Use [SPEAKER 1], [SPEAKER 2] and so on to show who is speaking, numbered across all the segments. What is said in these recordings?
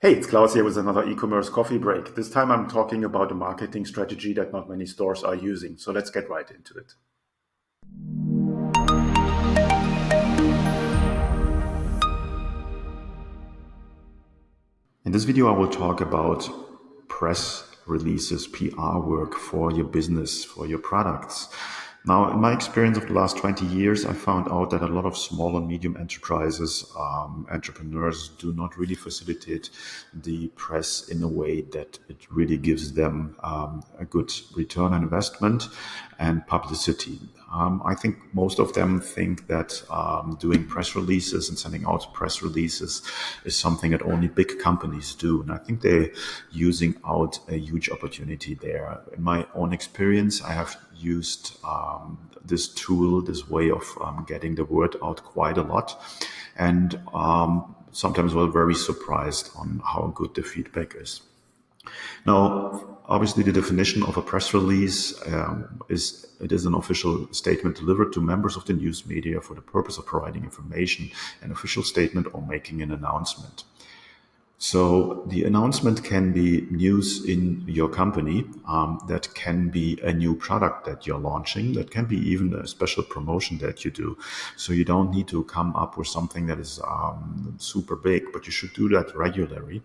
[SPEAKER 1] Hey, it's Klaus here with another e-commerce coffee break. This time I'm talking about a marketing strategy that not many stores are using. So let's get right into it. In this video, I will talk about press releases, PR work for your business, for your products. Now, in my experience of the last 20 years, I found out that a lot of small and medium enterprises, entrepreneurs do not really facilitate the press in a way that it really gives them a good return on investment and publicity. I think most of them think that doing press releases and sending out press releases is something that only big companies do. And I think they're using out a huge opportunity there. In my own experience, I have used this tool, this way of getting the word out quite a lot. And sometimes we're very surprised on how good the feedback is. Now, obviously, the definition of a press release is an official statement delivered to members of the news media for the purpose of providing information, an official statement, or making an announcement. So the announcement can be news in your company, that can be a new product that you're launching, that can be even a special promotion that you do. So you don't need to come up with something that is super big, but you should do that regularly.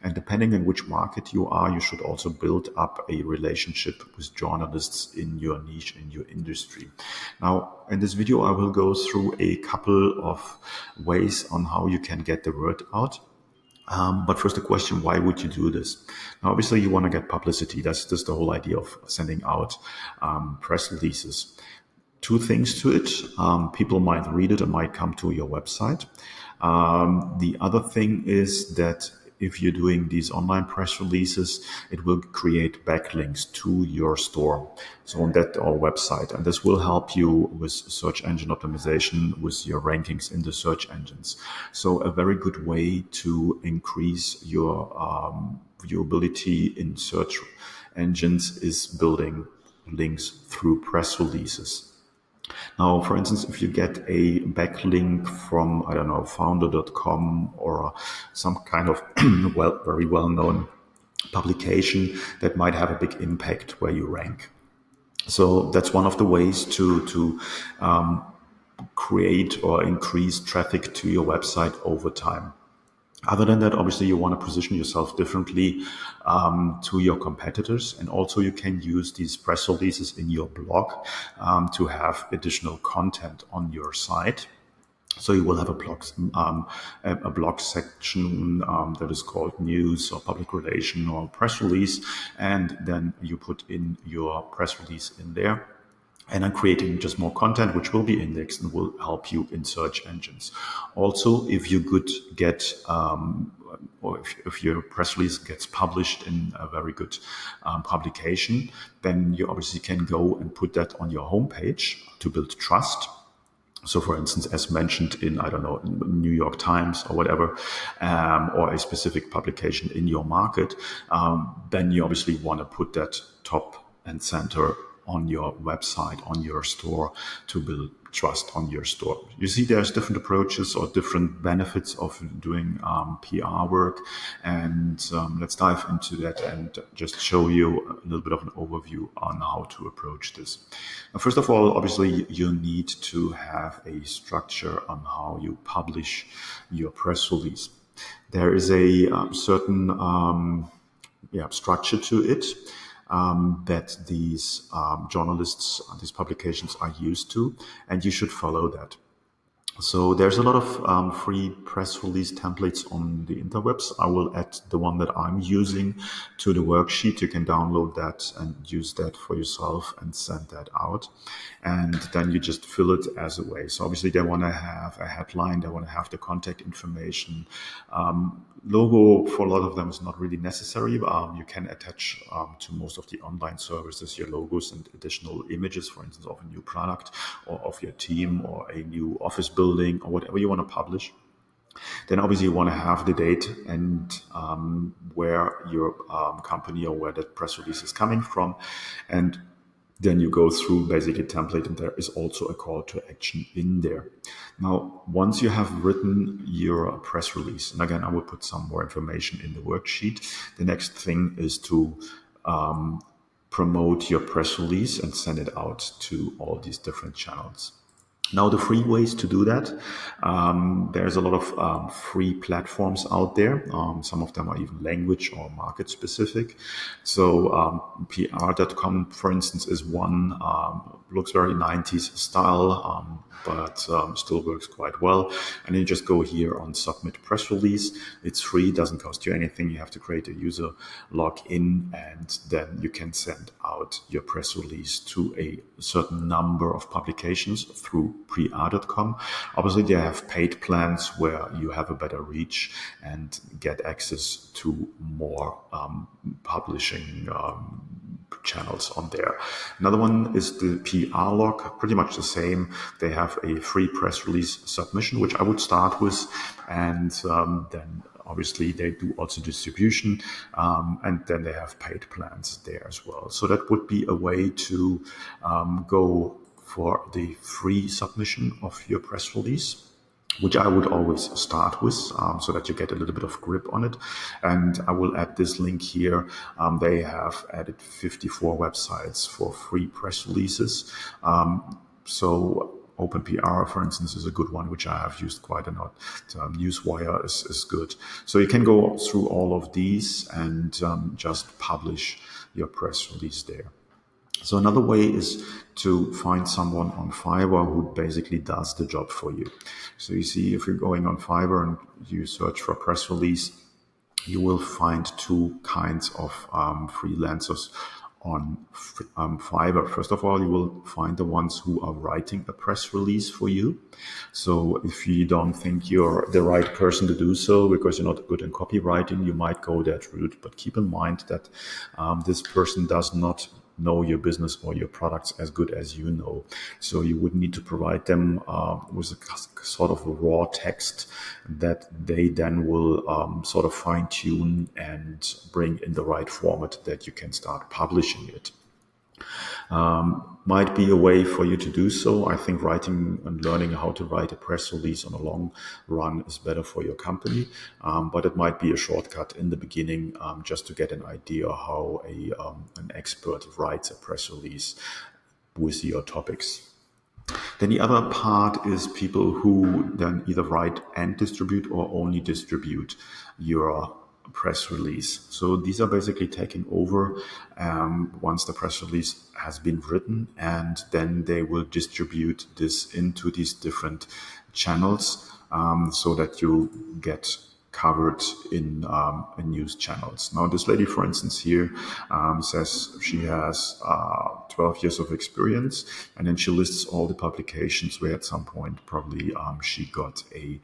[SPEAKER 1] And depending on which market you are, you should also build up a relationship with journalists in your niche, in your industry. Now, in this video, I will go through a couple of ways on how you can get the word out. But first, the question, why would you do this? Now, obviously, you want to get publicity. That's just the whole idea of sending out press releases. Two things to it. People might read it and might come to your website. The other thing is that if you're doing these online press releases, it will create backlinks to your store, so on that or website. And this will help you with search engine optimization, with your rankings in the search engines. So a very good way to increase your viewability in search engines is building links through press releases. Now, for instance, if you get a backlink from, I don't know, founder.com or some kind of very well-known publication, that might have a big impact where you rank. So that's one of the ways to create or increase traffic to your website over time. Other than that, obviously, you want to position yourself differently to your competitors. And also you can use these press releases in your blog to have additional content on your site. So you will have a blog section that is called news or public relation or press release. And then you put in your press release in there. And I'm creating just more content, which will be indexed and will help you in search engines. Also, if you could get, or if your press release gets published in a very good publication, then you obviously can go and put that on your homepage to build trust. So, for instance, as mentioned in, I don't know, New York Times or whatever, or a specific publication in your market, then you obviously want to put that top and center on your website, on your store, to build trust on your store. You see, there's different approaches or different benefits of doing PR work. And let's dive into that and just show you a little bit of an overview on how to approach this. Now, first of all, obviously, you need to have a structure on how you publish your press release. There is a certain structure to it. That these journalists, these publications are used to, and you should follow that. So there's a lot of free press release templates on the interwebs. I will add the one that I'm using to the worksheet. You can download that and use that for yourself and send that out. And then you just fill it as a way. So obviously they want to have a headline. They want to have the contact information. Logo for a lot of them is not really necessary. You can attach to most of the online services your logos and additional images, for instance, of a new product or of your team or a new office building or whatever you want to publish. Then obviously you want to have the date and where your company or where that press release is coming from. And Then you go through basically a template, and there is also a call to action in there. Now, once you have written your press release, and again, I will put some more information in the worksheet, the next thing is to promote your press release and send it out to all these different channels. Now, the free ways to do that, there's a lot of free platforms out there. Some of them are even language or market specific. So PR.com, for instance, is one, looks very 90s style, but still works quite well. And then you just go here on submit press release. It's free, doesn't cost you anything. You have to create a user login, and then you can send out your press release to a certain number of publications through PR.com. Obviously, they have paid plans where you have a better reach and get access to more publishing channels on there. Another one is the PR log, pretty much the same. They have a free press release submission, which I would start with, and then obviously they do also distribution, and then they have paid plans there as well. So that would be a way to go for the free submission of your press release, which I would always start with, so that you get a little bit of grip on it. And I will add this link here. They have added 54 websites for free press releases. So OpenPR, for instance, is a good one, which I have used quite a lot. Newswire is good. So you can go through all of these and just publish your press release there. So another way is to find someone on Fiverr who basically does the job for you. So you see, if you're going on Fiverr and you search for press release, you will find two kinds of freelancers on Fiverr. First of all, you will find the ones who are writing a press release for you. So if you don't think you're the right person to do so because you're not good in copywriting, you might go that route. But keep in mind that this person does not know your business or your products as good as you know. So you would need to provide them with a sort of a raw text that they then will sort of fine tune and bring in the right format that you can start publishing it. Might be a way for you to do so. I think writing and learning how to write a press release on a long run is better for your company, but it might be a shortcut in the beginning just to get an idea how an expert writes a press release with your topics. Then the other part is people who then either write and distribute or only distribute your press release. So these are basically taking over once the press release has been written, and then they will distribute this into these different channels so that you get covered in news channels. Now, this lady, for instance, here says she has 12 years of experience, and then she lists all the publications where at some point probably she got a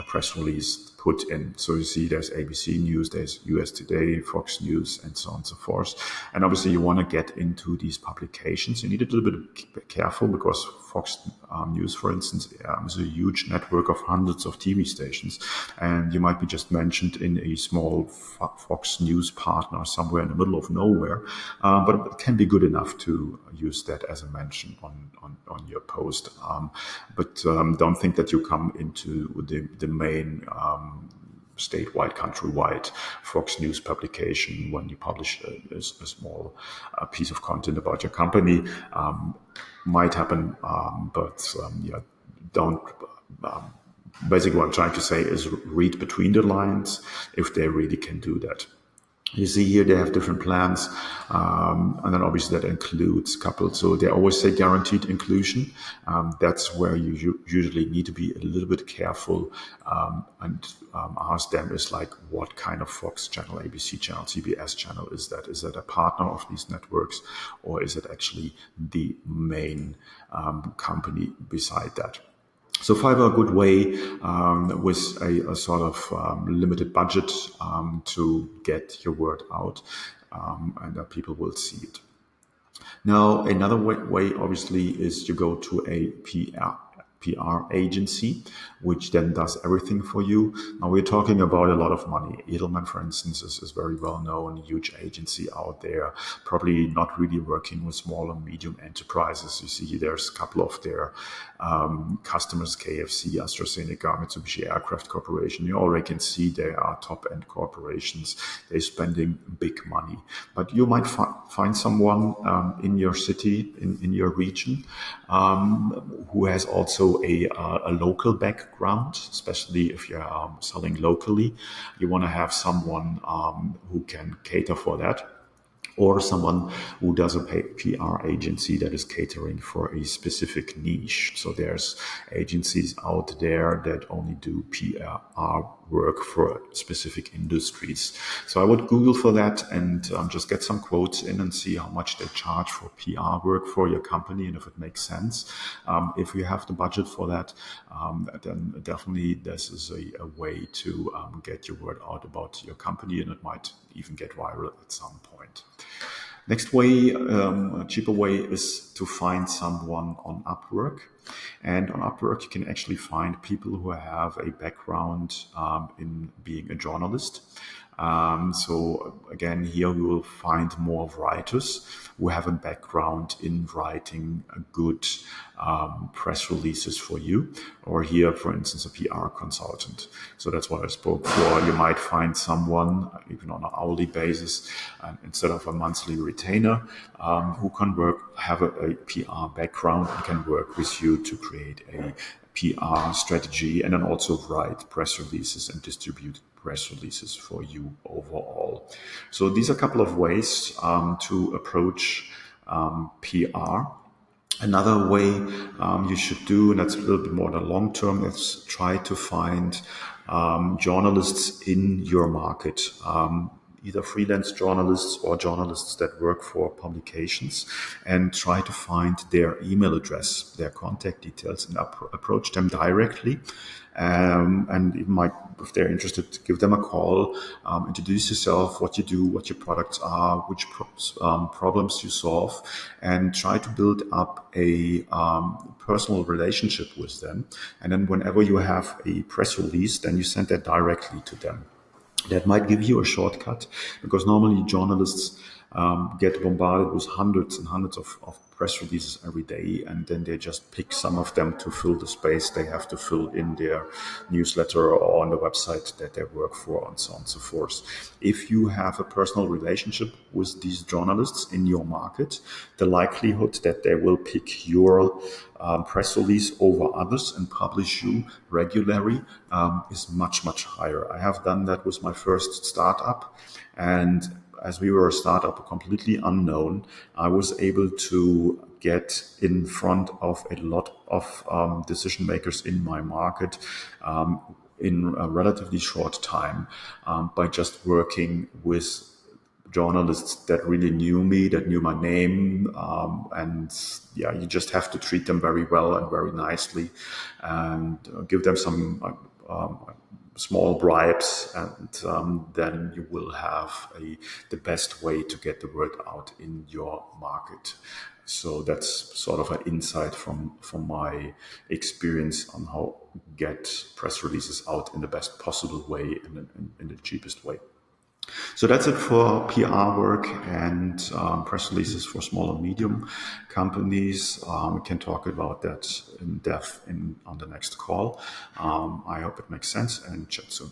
[SPEAKER 1] press release put in. So you see there's ABC News, there's US Today, Fox News, and so on and so forth. And obviously you want to get into these publications. You need a little bit careful because Fox News, for instance, is a huge network of hundreds of TV stations. And you might be just mentioned in a small Fox News partner somewhere in the middle of nowhere. But it can be good enough to use that as a mention on your post. But don't think that you come into the main statewide, countrywide Fox News publication when you publish a small piece of content about your company. Might happen, but don't. Basically, what I'm trying to say is read between the lines if they really can do that. You see here they have different plans, and then obviously that includes couples. So they always say guaranteed inclusion. That's where you usually need to be a little bit careful and ask them is like, what kind of Fox channel, ABC channel, CBS channel is that? Is that a partner of these networks, or is it actually the main company beside that? So Fiverr, a good way with a sort of limited budget to get your word out, and that people will see it. Now, another way obviously is you go to a PR agency, which then does everything for you. Now we're talking about a lot of money. Edelman, for instance, is very well known, huge agency out there, probably not really working with small and medium enterprises. You see, there's a couple of their customers, KFC, AstraZeneca, Mitsubishi Aircraft Corporation. You already can see they are top-end corporations. They're spending big money. But you might find someone in your city, in your region, who has also a local background, especially if you're selling locally. You want to have someone who can cater for that, or someone who does a PR agency that is catering for a specific niche. So there's agencies out there that only do PR work for specific industries. So I would Google for that and just get some quotes in and see how much they charge for PR work for your company and if it makes sense. If you have the budget for that, then definitely this is a way to get your word out about your company, and it might even get viral at some point. Next way, a cheaper way, is to find someone on Upwork. And on Upwork, you can actually find people who have a background in being a journalist. So again, here we will find more writers who have a background in writing good press releases for you, or here, for instance, a PR consultant. So that's what I spoke for. You might find someone, even on an hourly basis, instead of a monthly retainer, who can have a PR background and can work with you to create a PR strategy, and then also write press releases and distribute press releases for you overall. So these are a couple of ways to approach PR. Another way you should do, and that's a little bit more the long term, is try to find journalists in your market. Either freelance journalists or journalists that work for publications, and try to find their email address, their contact details, and approach them directly. And you might, if they're interested, give them a call, introduce yourself, what you do, what your products are, which problems you solve, and try to build up a personal relationship with them. And then whenever you have a press release, then you send that directly to them. That might give you a shortcut, because normally journalists get bombarded with hundreds and hundreds of press releases every day, and then they just pick some of them to fill the space they have to fill in their newsletter or on the website that they work for, and so on and so forth. If you have a personal relationship with these journalists in your market, the likelihood that they will pick your press release over others and publish you regularly is much, much higher. I have done that with my first startup, and as we were a startup completely unknown, I was able to get in front of a lot of decision makers in my market in a relatively short time by just working with journalists that really knew me, that knew my name, and yeah, you just have to treat them very well and very nicely, and give them some small bribes, and then you will have the best way to get the word out in your market. So that's sort of an insight from my experience on how get press releases out in the best possible way, in the cheapest way. So that's it for PR work and press releases for small and medium companies. We can talk about that in depth on the next call. I hope it makes sense, and chat soon.